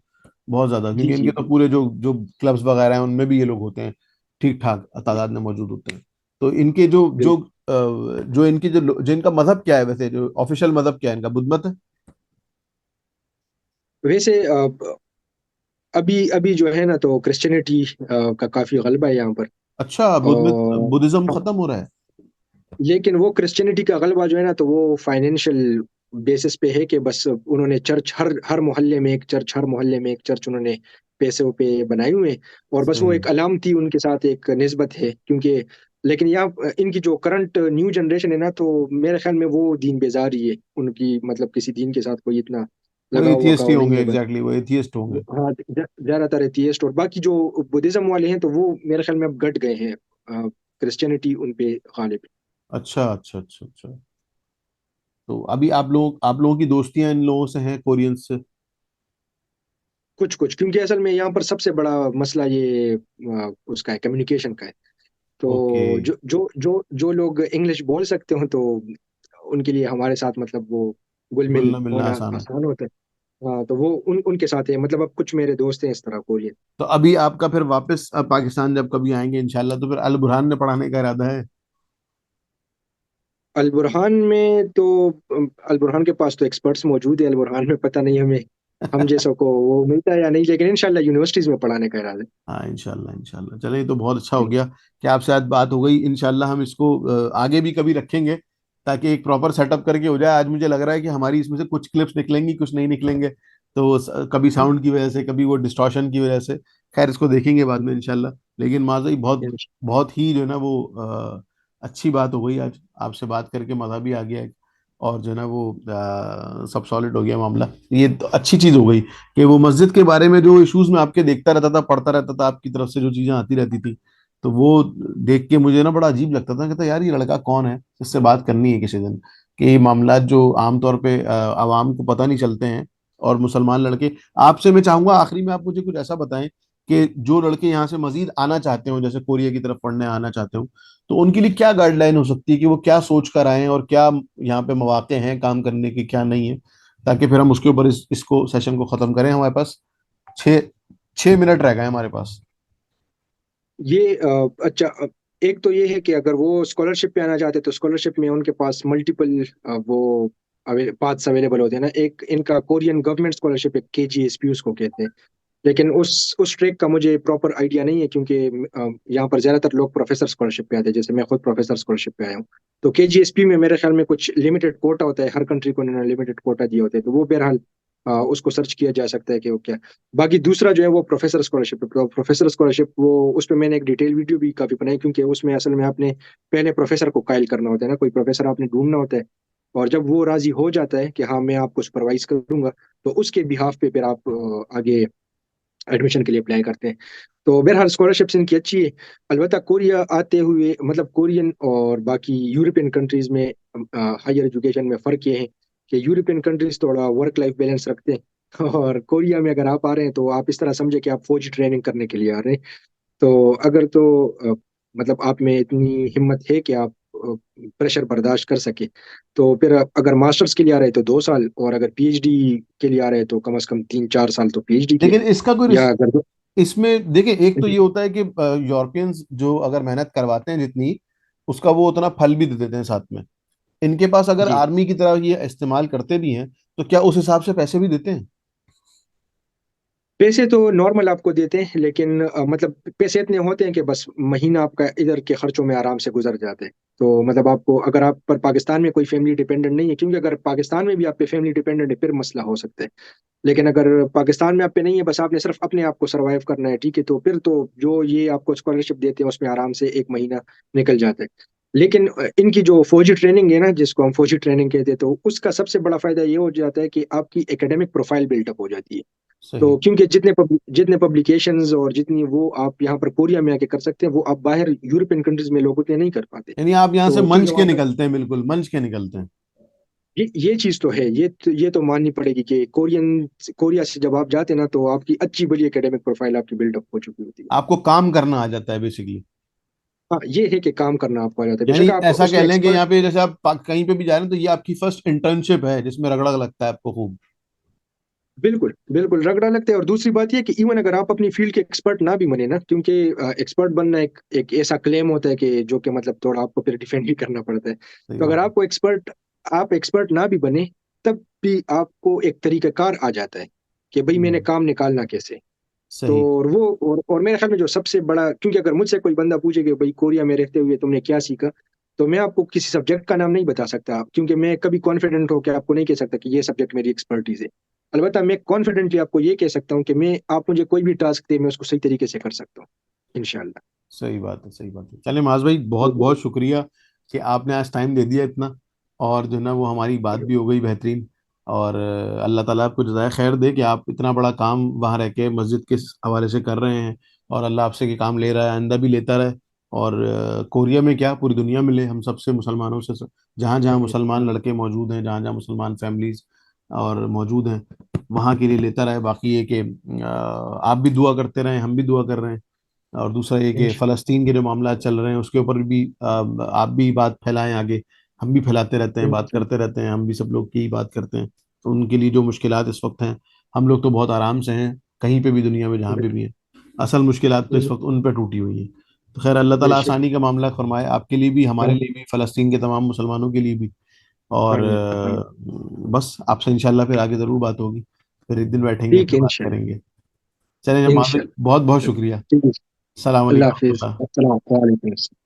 बहुत ज्यादा, जी क्योंकि जी इनके तो पूरे जो जो क्लब्स वगैरह हैं उनमें भी ये लोग होते हैं, ठीक ठाक तादाद में मौजूद होते हैं। तो इनके जो जो बिल्कुल। जो इनकी जो इनका मजहब क्या है, वैसे जो ऑफिशियल मजहब क्या है इनका, बुद्ध मत है? वैसे अभी अभी जो है ना तो क्रिश्चियनिटी का काफी गलबा है यहाँ पर। अच्छा, और बुद्धिज्म खत्म हो रहा है? लेकिन वो क्रिश्चियनिटी का गलबा जो है ना तो वो फाइनेंशियल बेसिस पे है, कि बस उन्होंने चर्च, हर हर मोहल्ले में एक चर्च, हर मोहल्ले में एक चर्च उन्होंने पैसों पे बनाए हुए हैं। और बस वो सही। एक अलामती उनके साथ एक निस्बत है, क्योंकि लेकिन यहाँ इनकी जो करंट न्यू जनरेशन है ना, तो मेरे ख्याल में वो दीन बेजार ही है उनकी, मतलब किसी दीन के साथ कोई इतना वो लगाव एथियस्ट ही वकाव नहीं होंगे, है बस। एग्जैक्टली, वो एथियस्ट होंगे। हाँ ज्यादातर एथियस्ट, और बाकी जो बुद्धिज्म वाले हैं तो वो मेरे ख्याल में अब गट गए हैं, क्रिश्चियनिटी उन पे गालिब है। अच्छा अच्छा अच्छा अच्छा। तो अभी आप लोगों की दोस्तियां इन लोगों से हैं, कोरियंस से? कुछ कुछ, क्योंकि असल में यहाँ पर सबसे बड़ा मसला ये उसका है, कम्युनिकेशन का है। ओके। तो जो लोग इंग्लिश बोल सकते हो तो उनके लिए हमारे साथ मतलब वो घुल मिल घुलना मिलना होना आसान है। आसान होता है। हाँ, तो वो उनके साथ है, मतलब अब कुछ मेरे दोस्त हैं इस तरह कोरियन। तो अभी आपका फिर वापस पाकिस्तान जब कभी आएंगे इंशाल्लाह, तो फिर अल बुरहान में पढ़ाने का इरादा है? अल बुरहान में तो अल बुरहान के पास तो एक्सपर्ट्स मौजूद है, अल बुरहान में पता नहीं हमें हम जैसों को वो मिलता है या नहीं, लेकिन इंशाल्लाह यूनिवर्सिटीज में पढ़ाने का इरादा है। हाँ इंशाल्लाह इंशाल्लाह, चले ये तो बहुत अच्छा हो गया कि आपसे आज बात हो गई। इंशाल्लाह हम इसको आगे भी कभी रखेंगे, ताकि एक प्रॉपर सेटअप करके हो जाए। आज मुझे लग रहा है कि हमारी इसमें से कुछ क्लिप्स निकलेंगी, कुछ नहीं निकलेंगे। तो कभी साउंड की वजह से, कभी वो डिस्टॉर्शन की वजह से, खैर इसको देखेंगे बाद में इंशाल्लाह। लेकिन माज़ा बहुत बहुत ही जो है ना वो अच्छी बात हो गई आज, आपसे बात करके मज़ा भी आ गया। और जो है ना वो सब सॉलिड हो गया मामला। ये तो अच्छी चीज़ हो गई कि वो मस्जिद के बारे में जो इश्यूज में आपके देखता रहता था, पढ़ता रहता था, आपकी तरफ से जो चीजें आती रहती थी, तो वो देख के मुझे ना बड़ा अजीब लगता था। कहता यार ये लड़का कौन है, इससे बात करनी है किसी दिन। कि ये मामला जो आमतौर पे आवाम को पता नहीं चलते हैं, और मुसलमान लड़के। आपसे मैं चाहूंगा आखिरी में आप मुझे कुछ ऐसा बताएं कि जो लड़के यहाँ से मजीद आना चाहते हो, जैसे कोरिया की तरफ पढ़ने आना चाहते हो, तो उनके लिए क्या गाइडलाइन हो सकती है कि वो क्या सोच कर आए, और क्या यहाँ पे मौके हैं काम करने के, क्या नहीं है, ताकि फिर हम उसके ऊपर इसको सेशन को खत्म करें। हमारे पास 6 6 मिनट रह गए हमारे पास। ये अच्छा, एक तो ये है कि अगर वो स्कॉलरशिप पे आना चाहते हैं तो स्कॉलरशिप में उनके पास मल्टीपल वो पाथ्स अवेलेबल होते हैं ना। एक इनका कोरियन गवर्नमेंट स्कॉलरशिप है, KGSP उसको कहते हैं। लेकिन उस ट्रैक का मुझे प्रॉपर आइडिया नहीं है, क्योंकि यहाँ पर ज्यादातर लोग प्रोफेसर स्कॉलरशिप पे आते हैं, जैसे मैं खुद प्रोफेसर स्कॉलरशिप पे आया हूँ। तो KGSP में मेरे ख्याल में कुछ लिमिटेड कोटा होता है, हर कंट्री को उन्होंने लिमिटेड कोटा दिए होते हैं, तो वो बहरहाल उसको सर्च किया जा सकता है कि वो क्या। बाकी दूसरा जो है वो प्रोफेसर स्कॉलरशिप है। प्रोफेसर स्कॉलरशिप वो उस पर मैंने एक डिटेल वीडियो भी काफी बनाई, क्योंकि उसमें असल में आपने पहले प्रोफेसर को कायल करना होता है ना, कोई प्रोफेसर आपने ढूंढना होता है। और जब वो राजी हो जाता है कि हाँ मैं आपको सुपरवाइज करूंगा, तो उसके बिहाफ पे फिर आप आगे एडमिशन के लिए अप्लाई करते हैं। तो बहरहाल स्कॉलरशिप्स इनकी अच्छी है। अलबत्ता कोरिया आते हुए मतलब कोरियन और बाकी यूरोपियन कंट्रीज में हायर एजुकेशन में फ़र्क ये है कि यूरोपियन कंट्रीज थोड़ा वर्क लाइफ बैलेंस रखते हैं और कोरिया में अगर आप आ रहे हैं तो आप इस तरह समझे कि आप फौजी ट्रेनिंग करने के लिए आ रहे हैं। तो अगर तो मतलब आप में इतनी हिम्मत है कि आप प्रेशर बर्दाश्त कर सके, तो फिर अगर मास्टर्स के लिए आ रहे हैं तो 2 साल, और अगर PhD के लिए आ रहे हैं तो कम से कम 3 4 साल तो PhD के। लेकिन इसका कोई या अगर इसमें देखिए, एक तो ये होता है कि यूरोपियंस जो अगर मेहनत करवाते हैं जितनी, उसका वो उतना फल भी दे देते हैं साथ में। इनके पास अगर जी, आर्मी की तरह ये इस्तेमाल करते भी हैं, तो क्या उस हिसाब से पैसे भी देते हैं? पैसे तो नॉर्मल आपको देते हैं, लेकिन मतलब पैसे इतने होते हैं कि बस महीना आपका इधर के खर्चों में आराम से गुजर जाते हैं। तो मतलब आपको अगर आप पर पाकिस्तान में कोई फैमिली डिपेंडेंट नहीं है, क्योंकि अगर पाकिस्तान में भी आप पे फैमिली डिपेंडेंट है फिर मसला हो सकता है। लेकिन अगर पाकिस्तान में आप पे नहीं है, बस आपने सिर्फ अपने आप को सरवाइव करना है, ठीक है, तो फिर तो जो ये आपको स्कॉलरशिप देते हैं उसमें आराम से एक महीना निकल जाता है। लेकिन इनकी जो फौजी ट्रेनिंग है ना, जिसको हम फौजी ट्रेनिंग कहते हैं, तो उसका सबसे बड़ा फायदा ये हो जाता है कि आपकी एकेडमिक प्रोफाइल बिल्डअप हो जाती है। तो सही। क्योंकि जितने पब्लिकेशंस और जितनी वो आप यहाँ पर कोरिया में आके कर सकते हैं, वो आप बाहर यूरोपियन कंट्रीज में लोग उतने नहीं कर पाते। यानी आप यहाँ से तो क्योंकि मंच के वहाँ पर निकलते हैं, बिल्कुल मंच के निकलते हैं। ये चीज तो है, ये तो माननी पड़ेगी कि कोरिया से जब आप जाते हैं ना, तो आपकी अच्छी बड़ी एकेडमिक प्रोफाइल आपकी बिल्डअप हो चुकी होती है। आपको काम करना आ जाता है बेसिकली। हाँ, ये है कि काम करना आपको आ जाता है, यानी बेशक आप ऐसा कह उसमें लें कि एक्सपर्ट। यहाँ पे जैसे आप कहीं पे भी जा रहे हैं, तो ये आपकी फर्स्ट इंटर्नशिप है जिसमें रगड़ा लगता है आपको खूब। बिल्कुल बिल्कुल रगड़ा लगता है। और दूसरी बात ये कि इवन अगर आप अपनी फील्ड के एक्सपर्ट ना भी बने ना, क्योंकि एक्सपर्ट बनना एक ऐसा क्लेम होता है कि जो कि मतलब थोड़ा आपको फिर डिफेंड भी करना पड़ता है। सही तो अगर बात है। आपको आप एक्सपर्ट ना भी बने, तब भी आपको एक तरीकाकार आ जाता है कि भाई मैंने हम्म। काम निकालना कैसे। तो सही। और वो और मेरे ख्याल में जो सबसे बड़ा, क्योंकि अगर मुझसे कोई बंदा पूछे कि भाई कोरिया में रहते हुए तुमने क्या सीखा, तो मैं आपको किसी सब्जेक्ट का नाम नहीं बता सकता, क्योंकि मैं कभी कॉन्फिडेंट होकर आपको नहीं कह सकता कि ये सब्जेक्ट मेरी एक्सपर्टीज है। अलबत्ता मैं कॉन्फिडेंटली आपको ये कह सकता हूँ कि मैं आप मुझे कोई भी टास्क दे मैं उसको सही तरीके से कर सकता हूँ, इंशाल्लाह। सही बात है, सही बात है। चले माज भाई, बहुत तो बहुत शुक्रिया कि आपने आज टाइम दे दिया इतना। और जो है ना वो हमारी बात भी हो गई बेहतरीन। और अल्लाह ताला आपको जज़ाय खैर दे कि आप इतना बड़ा काम वहाँ रह के मस्जिद के हवाले से कर रहे हैं। और अल्लाह आपसे ये काम ले रहा है, आइंदा भी लेता रहे। और कोरिया में क्या, पूरी दुनिया मिले हम सबसे, मुसलमानों से, जहाँ जहाँ जी मुसलमान लड़के मौजूद हैं, जहाँ जहाँ मुसलमान फैमिलीज और मौजूद हैं, वहाँ के लिए लेता रहे। बाकी ये कि आप भी दुआ करते रहें, हम भी दुआ कर रहे हैं। और दूसरा ये कि इंशाल्लाह। फ़लस्तीन के जो मामला चल रहे हैं उसके ऊपर भी आप भी बात फैलाएं आगे। हम भी फैलाते रहते हैं, बात करते रहते हैं, हम भी सब लोग की बात करते हैं। तो उनके लिए जो मुश्किलात इस वक्त हैं, हम लोग तो बहुत आराम से हैं कहीं पे भी दुनिया में जहाँ पे भी हैं। असल मुश्किलात तो इस वक्त उन पर टूटी हुई हैं। तो खैर, अल्लाह ताला बेशक। आसानी का मामला फरमाए, आपके लिए भी, हमारे लिए भी, फ़लस्तीन के तमाम मुसलमानों के लिए भी। और आमीन आमीन। बस आपसे इंशाल्लाह फिर आगे ज़रूर बात होगी। फिर एक दिन बैठेंगे, ठीक फिर है, बात इंशाल्लाह। करेंगे। चलें जनाब माजिद, बहुत बहुत इंशाल्लाह। शुक्रिया। ठीक है। सलाम अल्लाह अलैकुम हाफिज, रहमतुल्लाह। अस्सलाम वालेकुम।